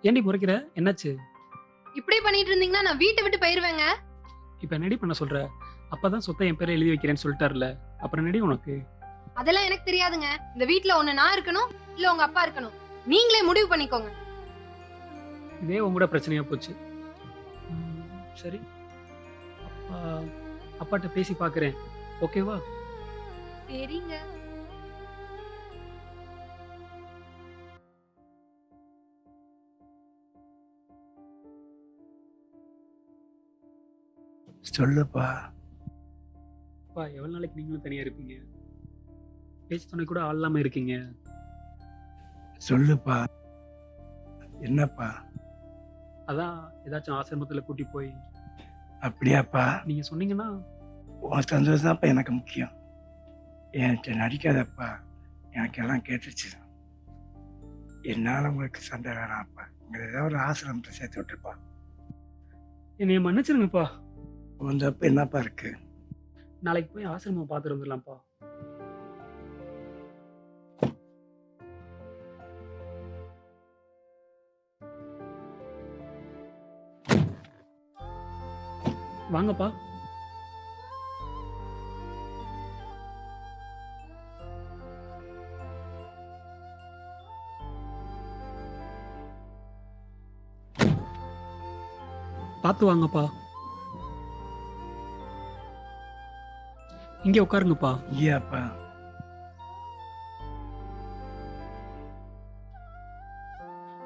ஏன்டி முறைக்கிற? என்னாச்சு? இப்படியே பண்ணிட்டு இருந்தீங்கன்னா நான் வீட்டை விட்டு போயிருவேங்க. இப்ப என்னடி பண்ண சொல்ற? அப்பதான் சொத்தை என் பேர்ல எழுதி வைக்கிறேன்னு சொல்லிட்டாருல. அப்புறம் என்னடி உனக்கு? அதெல்லாம் எனக்கு தெரியாதுங்க. இந்த வீட்ல ஒண்ணு நான் இருக்கணும், இல்ல உங்க அப்பா இருக்கணும். நீங்களே முடிவு பண்ணிக்கோங்க. இதே உன் கூட பிரச்சனையா போச்சு. சரி. அப்பா அப்பாட்ட பேசி பார்க்கிறேன். ஓகேவா? சரிங்க. சொல்லுப்பா. அப்பா எவ்வளவு நாளைக்கு நீங்களும் தனியா இருப்பீங்க? பேச்சு துணை கூட ஆள் இல்லாம இருக்கீங்க. சொல்லுப்பா. என்னப்பா? அதான் ஏதாச்சும் ஆசிரமத்துல கூட்டி போய் அப்படியாப்பா? நீங்க சொன்னீங்கன்னா உன் சந்தோஷம் தான்ப்பா எனக்கு முக்கியம். என்கிட்ட நடிக்காதப்பா. எனக்கு எல்லாம் கேட்டுச்சு. என்னால் உங்களுக்கு சண்டை வேணாம்ப்பா. இங்கே ஏதாவது ஒரு ஆசிரமத்தை சேர்த்து விட்டுருப்பா. என்னைய மன்னிச்சிருங்கப்பா. உன் தப்பு என்னப்பா இருக்கு? நாளைக்கு போய் ஆசிரமம் பார்த்துட்டு வந்துடலாம்ப்பா. வாங்கப்பா. பார்த்து வாங்கப்பா. இங்கே உட்காருங்கப்பா. ஐயாப்பா.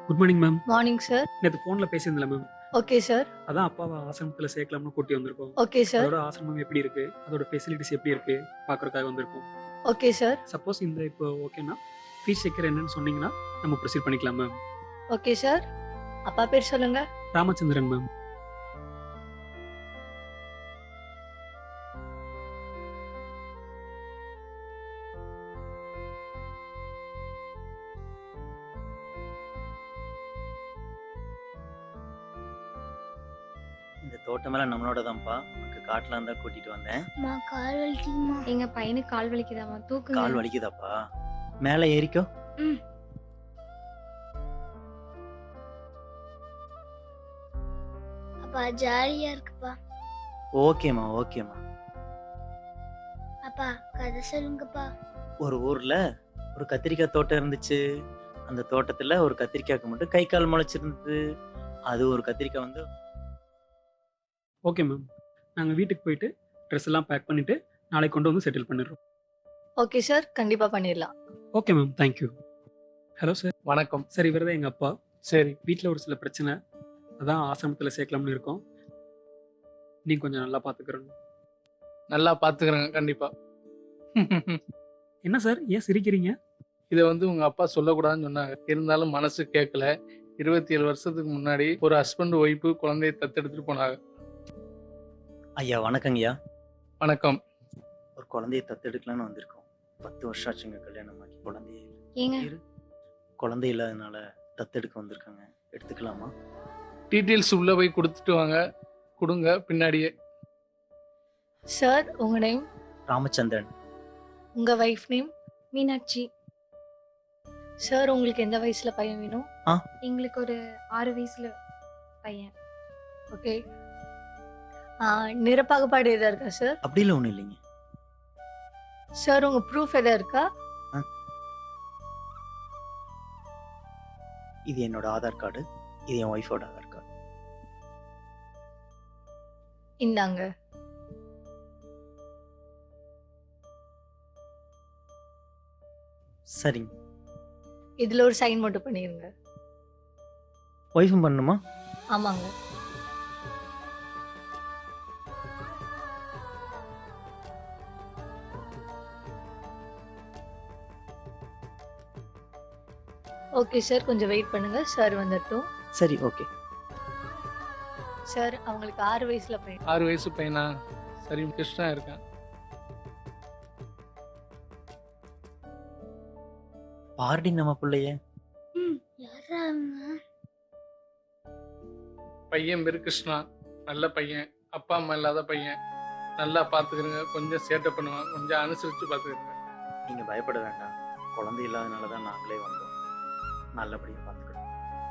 Good morning ma'am. Morning sir. நேற்று ஃபோன்ல பேசியிருந்தல மேம். Okay sir. அதான் அப்பாவை ஆசிரமத்துல சேர்க்கலாம்னு கூட்டி வந்திருக்கோம். Okay sir. அதோட ஆசிரமம் எப்படி இருக்கு, அதோட ஃபெசிலிட்டிஸ் எப்படி இருக்கு பார்க்கறதுக்காக வந்திருக்கோம். Okay sir. சப்போஸ் இந்த இப்போ ஓகேனா ஃபீஸ் ஸ்ட்ரக்சர் என்னன்னு சொன்னீங்கன்னா நம்ம ப்ரொசீட் பண்ணிக்கலாம் மேம். Okay sir. அப்பா பேர் சொல்லுங்க. ராமச்சந்திரன் மேம். இந்த தோட்டமெல்லாம் நம்மளோட தான்ப்பா. உனக்கு காட்டுலாம் தான் கூட்டிட்டு வந்தேன். அம்மா கால் வலிக்குதுமா. எங்க பையனுக்கு கால் வலிக்குதாமா? கால் தூக்குங்க. வலிக்குதாப்பா? மேலே ஏறிக்கோ. ம். அப்பா ஜாலியா இருக்குப்பா. ஓகேம்மா ஓகேம்மா. அப்பா கதை சொல்லுங்கப்பா. ஒரு ஊர்ல ஒரு கத்திரிக்காய் தோட்டம் இருந்துச்சு. அந்த தோட்டத்துல ஒரு கத்திரிக்காய்க்கு மட்டும் கை கால் முளைச்சிருந்தது. அது ஒரு கத்திரிக்காய் வந்து ஓகே மேம். நாங்கள் வீட்டுக்கு போயிட்டு ட்ரெஸ் எல்லாம் பேக் பண்ணிட்டு நாளைக்கு கொண்டு வந்து செட்டில் பண்ணிடுறோம். Okay sir. கண்டிப்பா பண்ணிடலாம். Okay ma'am, thank you. Hello sir. வணக்கம். சார் இவர் தான் எங்கள் அப்பா. சரி. வீட்டில் ஒரு சில பிரச்சனை, அதான் ஆசிரமத்தில் சேர்க்கலாம்னு இருக்கோம். நீங்கள் கொஞ்சம் நல்லா பார்த்துக்கிறணும். நல்லா பார்த்துக்கிறேங்க கண்டிப்பா. என்ன சார் ஏன் சிரிக்கிறீங்க? இதை வந்து உங்க அப்பா சொல்லக்கூடாதுன்னு சொன்னாங்க. இருந்தாலும் மனசு கேட்கல. 27 வருஷத்துக்கு முன்னாடி ஒரு ஹஸ்பண்ட் ஒய்ஃபு குழந்தையை தத்தெடுத்துட்டு போனாங்க. ஐயா வணக்கங்கய்யா. வணக்கம். ஒரு குழந்தையை தத்தெடுக்கலான்னு வந்திருக்கோம். 10 வருஷம் ஆச்சுங்க கல்யாணம் ஆகி. குழந்தையே ஏங்க இரு. குழந்தை இல்லாதனால தத்தெடுக்க வந்திருக்காங்க. எடுத்துக்கலாமா? டீட்டெயில்ஸ் உள்ள போய் கொடுத்துட்டு வாங்க. கொடுங்க பின்னாடியே. சார் உங்க நேம்? ராமச்சந்திரன். உங்க வைஃப் நேம்? மீனாட்சி. சார் உங்களுக்கு எந்த வயசுல பையன் வேணும்? எங்களுக்கு ஒரு 6 வயசுல பையன். ஓகே. நிறப்பாகுபாடு எதா இருக்கா சார்? அப்படிலாம் ஒன்றும் இல்லைங்க. சார் உங்க ப்ரூஃப் எதா இருக்கா? இது என்னோட ஆதார் கார்டு. இது என் ஒய்ஃபோட ஆதார் கார்டு. இந்தாங்க. சரிங்க. இதுல ஒரு சைன் மட்டும் பண்ணிருங்க. ஒய்ஃபும் பண்ணணுமா? ஆமாங்க. Okay sir. கொஞ்சம் வெயிட் பண்ணுங்க. சார் வந்துட்டோம். சரி ஓகே. சார் அவங்களுக்கு 6 வயசுல பையன். 6 வயசு பையனா? சரி கிருஷ்ணா இருக்கான். பாருடி நம்ம பிள்ளைய. யாரா அவங்க? பையன் பேரு கிருஷ்ணா. நல்ல பையன். அப்பா அம்மா இல்லாத பையன். நல்லா பார்த்துக்கிறங்க. கொஞ்சம் சேட்டை பண்ணுவான். கொஞ்சம் அனுசரித்து பார்த்துக்கிறங்க. நீங்கள் பயப்பட வேண்டாம். குழந்தை இல்லாதனால தான் நாங்களே வந்தோம். நல்லபடியாக பார்த்துக்கிறோம்.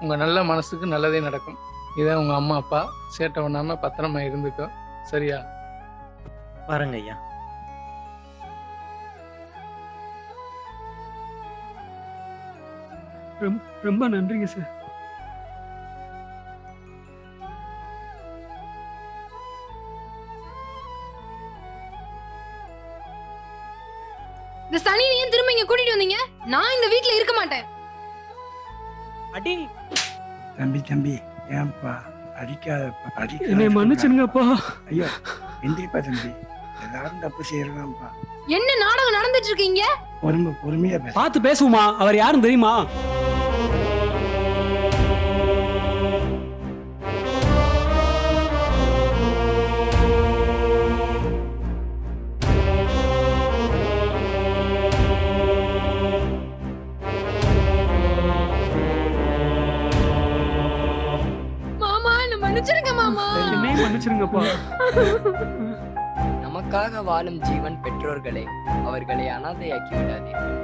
உங்கள் நல்ல மனசுக்கு நல்லதே நடக்கும். இதான் உங்கள் அம்மா அப்பா. சேட்டை பண்ணாமல் பத்திரமா இருந்துக்கோ. சரியா? வரங்க ஐயா. ரொம்ப நன்றிங்க சார். இந்த சனி ஏன் திரும்ப இங்க கூட்டிட்டு வந்தீங்க? நான் இந்த வீட்ல இருக்க மாட்டேன். அடிங். தம்பி தம்பி ஏன்ப்பா அடிக்காதப்பா, என்னை அடிக்காத. மன்னிச்சிருங்கப்பா. ஐயோ எந்திரிப்பா தம்பி, எல்லாரும் தப்பு செய்யறதான்ப்பா. என்ன நாடகம் நடந்துட்டு இருக்கீங்க? பொறுமையா பேச. பார்த்து பேசுவோமா? அவர் யாரும் தெரியுமா? மாமா என்ன மன்னிச்சிருங்க மாமா. என்னையும் மன்னிச்சிருங்கப்பா. நமக்காக வாழும் ஜீவன் பெற்றோர்களே, அவர்களை அனாதையாக்கி விடாதீர்கள்.